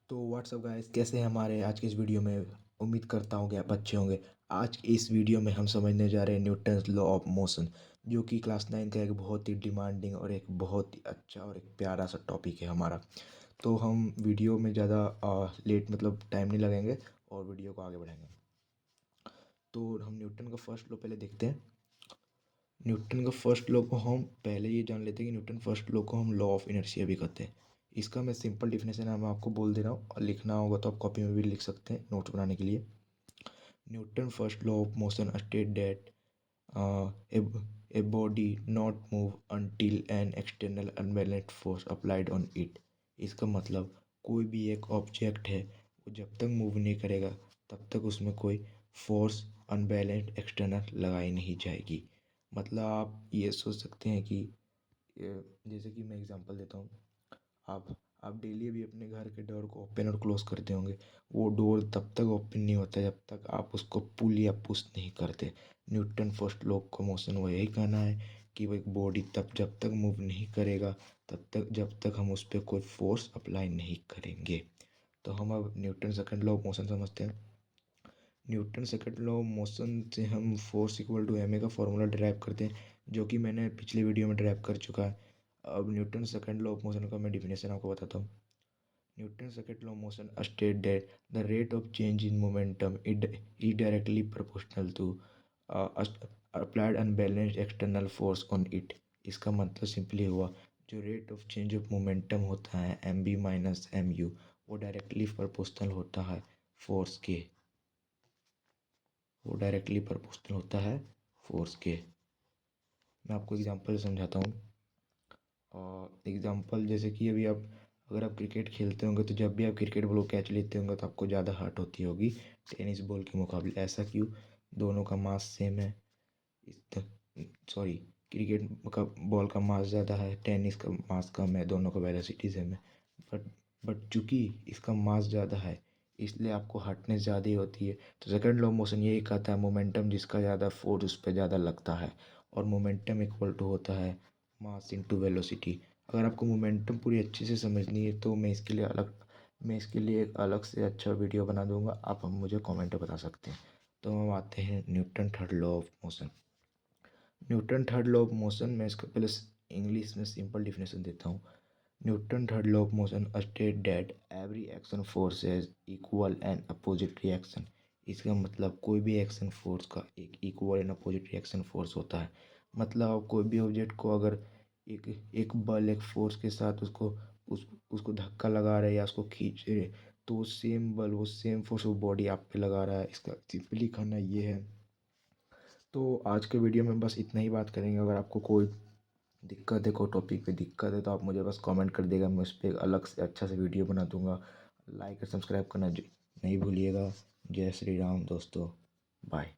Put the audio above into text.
तो WhatsApp guys, कैसे हैं हमारे आज के इस वीडियो में। उम्मीद करता हूँ कि आप अच्छे होंगे। आज की इस वीडियो में हम समझने जा रहे हैं न्यूटन्स लॉ ऑफ मोशन, जो कि क्लास 9 का एक बहुत ही डिमांडिंग और एक बहुत ही अच्छा और एक प्यारा सा टॉपिक है हमारा। तो हम वीडियो में ज़्यादा लेट मतलब टाइम नहीं लगेंगे और वीडियो को आगे बढ़ाएंगे। तो हम न्यूटन का फर्स्ट लॉ पहले देखते हैं। न्यूटन का फर्स्ट लॉ को हम पहले ये जान लेते हैं कि न्यूटन फर्स्ट लॉ को हम लॉ ऑफ इनर्शिया भी कहते हैं। इसका मैं सिंपल डिफिनेशन मैं आपको बोल दे रहा हूँ, और लिखना होगा तो आप कॉपी में भी लिख सकते हैं नोट्स बनाने के लिए। Newton first law of motion state that a body not move until an external unbalanced force applied on it। इसका मतलब कोई भी एक ऑब्जेक्ट है, वो जब तक मूव नहीं करेगा तब तक उसमें कोई फोर्स अनबैलेंस्ड एक्सटर्नल लगाई नहीं जाएगी। मतलब आप ये सोच सकते हैं कि जैसे कि मैं एग्जांपल देता हूँ। आप आप डेली भी अपने घर के डोर को ओपन और क्लोज करते होंगे। वो डोर तब तक ओपन नहीं होता जब तक आप उसको पुल या पुश नहीं करते। Newton first law of motion वो यही कहना है कि वो एक बॉडी तब जब तक मूव नहीं करेगा तब तक जब तक हम उस पर कोई फोर्स अप्लाई नहीं करेंगे। तो हम अब Newton second law of motion समझते हैं। Newton second law of motion से हम force equal to m a का फॉर्मूला डिराइव करते हैं, जो कि मैंने पिछली वीडियो में डिराइव कर चुका है। अब Newton second law of motion का मैं डिफिनेशन आपको बताता हूँ। Newton second law of motion state that the rate of change in momentum is directly proportional to applied unbalanced external force on it. इसका मतलब सिंपली हुआ, जो rate of change of momentum होता है m b minus m u, वो directly proportional होता है force के। वो डायरेक्टली प्रोपोर्शनल होता है फोर्स के। मैं आपको एग्जांपल समझाता हूँ। और एग्जांपल जैसे कि अभी आप अगर आप क्रिकेट खेलते होंगे तो जब भी आप क्रिकेट बॉल को कैच लेते होंगे तो आपको ज़्यादा हर्ट होती होगी टेनिस बॉल के मुकाबले। ऐसा क्यों? दोनों का मास सेम है। इस सॉरी, क्रिकेट का बॉल का मास ज़्यादा है, टेनिस का मास कम है, दोनों का वेलोसिटी सेम है। बट बट चूंकि इसका मास ज़्यादा है इसलिए आपको हर्टनेस ज़्यादा ही होती है। तो सेकंड लॉ मोशन यही कहता है, मोमेंटम जिसका ज़्यादा फोर्स उस पर ज़्यादा लगता है, और मोमेंटम इक्वल टू होता है मास इनटू वेलोसिटी। अगर आपको मोमेंटम पूरी अच्छे से समझनी है तो मैं इसके लिए एक अलग से अच्छा वीडियो बना दूंगा, आप हम मुझे कमेंट में बता सकते हैं। तो हम आते हैं Newton third law of motion. Newton third law of motion में इसका पहले इंग्लिश में सिंपल डिफिनेशन देता हूँ। Newton third law of motion state that every action force has equal and opposite reaction. इसका मतलब कोई भी एक्शन फोर्स का एक equal and opposite reaction force होता है। मतलब आप कोई भी ऑब्जेक्ट को अगर एक एक बल एक फोर्स के साथ उसको धक्का लगा रहे हैं या उसको खींच रहे, तो वो सेम बल वो सेम फोर्स वो बॉडी आप पे लगा रहा है। इसका सिंपली कहना ये है। तो आज के वीडियो में बस इतना ही बात करेंगे। अगर आपको कोई दिक्कत है, कोई टॉपिक पे दिक्कत है, तो आप मुझे बस कमेंट कर देगा, मैं उस पर अलग से अच्छा से वीडियो बना दूंगा। लाइक और सब्सक्राइब करना नहीं भूलिएगा। जय श्री राम दोस्तों, बाय।